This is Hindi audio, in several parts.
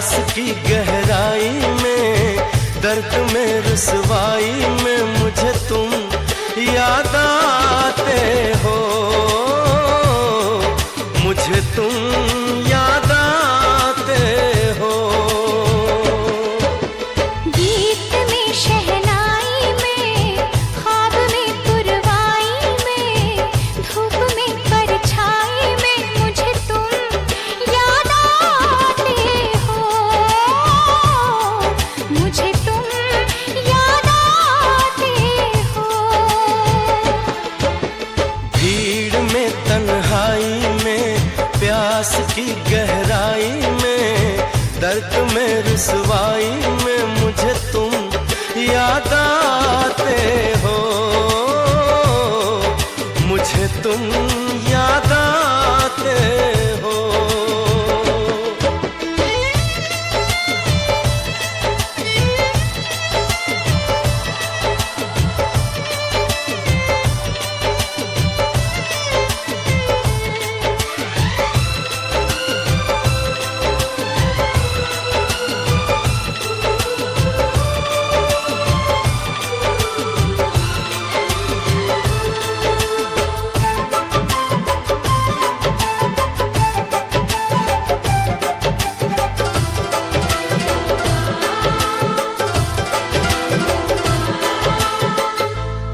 प्यास की गहराई में, दर्द में रुसवाई में मुझे तुम याद आते हो, मुझे तुम याद आते हो। गीत में शहनाई में, ख्वाब में पुरवाई में, धूप में परछाई में मुझे तुम याद आते हो, मुझे तुम याद आते हो। भीड़ में तन्हाई में, प्यास की गहराई में, दर्द में रुसवाई में मुझे तुम याद आते हो, मुझे तुम याद आते हो।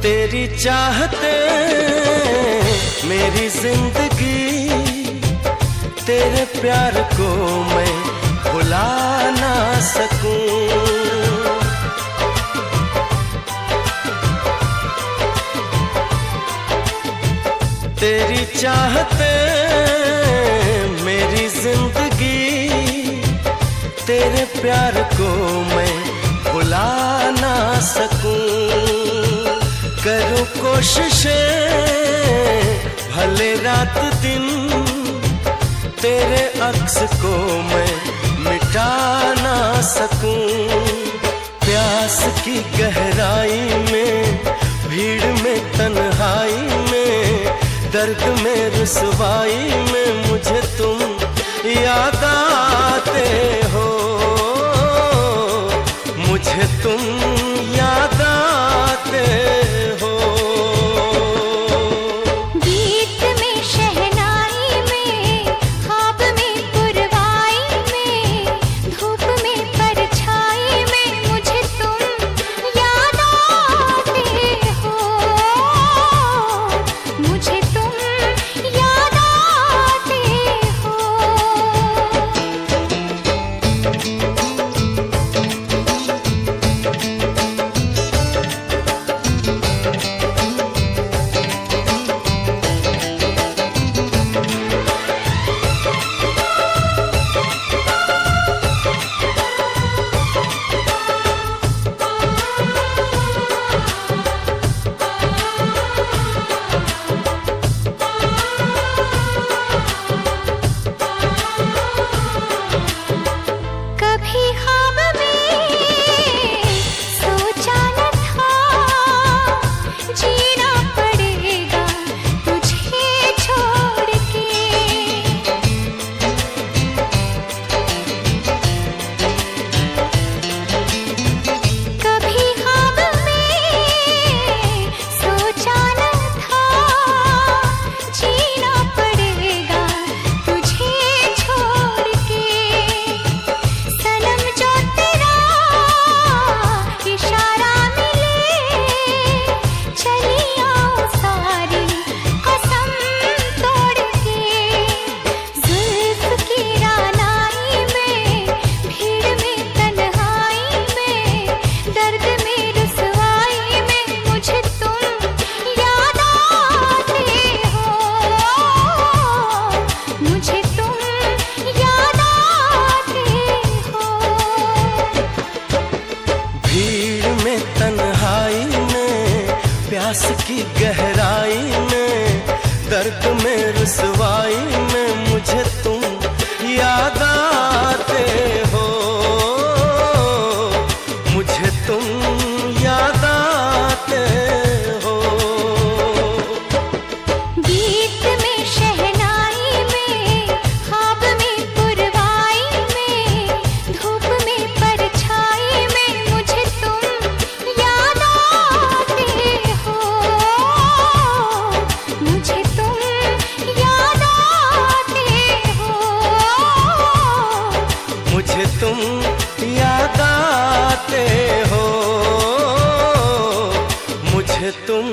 तेरी चाहते मेरी जिंदगी, तेरे प्यार को मैं भुला ना सकूं। तेरी चाहते मेरी जिंदगी, तेरे प्यार को मैं भुला ना सकूं। करूं कोशिशें भले रात दिन, तेरे अक्स को मैं मिटा ना सकूं। प्यास की गहराई में, भीड़ में तन्हाई में, दर्द में रुसवाई में मुझे तुम याद आते हो, मुझे तुम याद आते हो। गीत में शहनाई में, ख्वाब में पुरवाई में, धूप में परछाई में मुझे तुम याद आते हो, मुझे तुम याद आते हो। कभी ख्वाब में सोचा न था, जीना पड़ेगा तुझे छोड़ के। कभी ख्वाब में सोचा न था, जीना पड़ेगा तुझे छोड़ के। सनम जो तेरा इशारा मिले, चली आओ सारी कसम तोड़ के। जुल्फ की रानाई में, भीड़ में तन्हाई में, दर्द में रुसवाई में मुझे तुम याद आते हो, मुझे तुम याद आते हो। भीड़ में तन्हाई में, प्यास की गहराई में, दर्द में रुसवाई में मुझे तुम याद आते हो, मुझे तुम याद आते हो। गीत में शहनाई में, ख्वाब में पुरवाई में, धूप मुझे तुम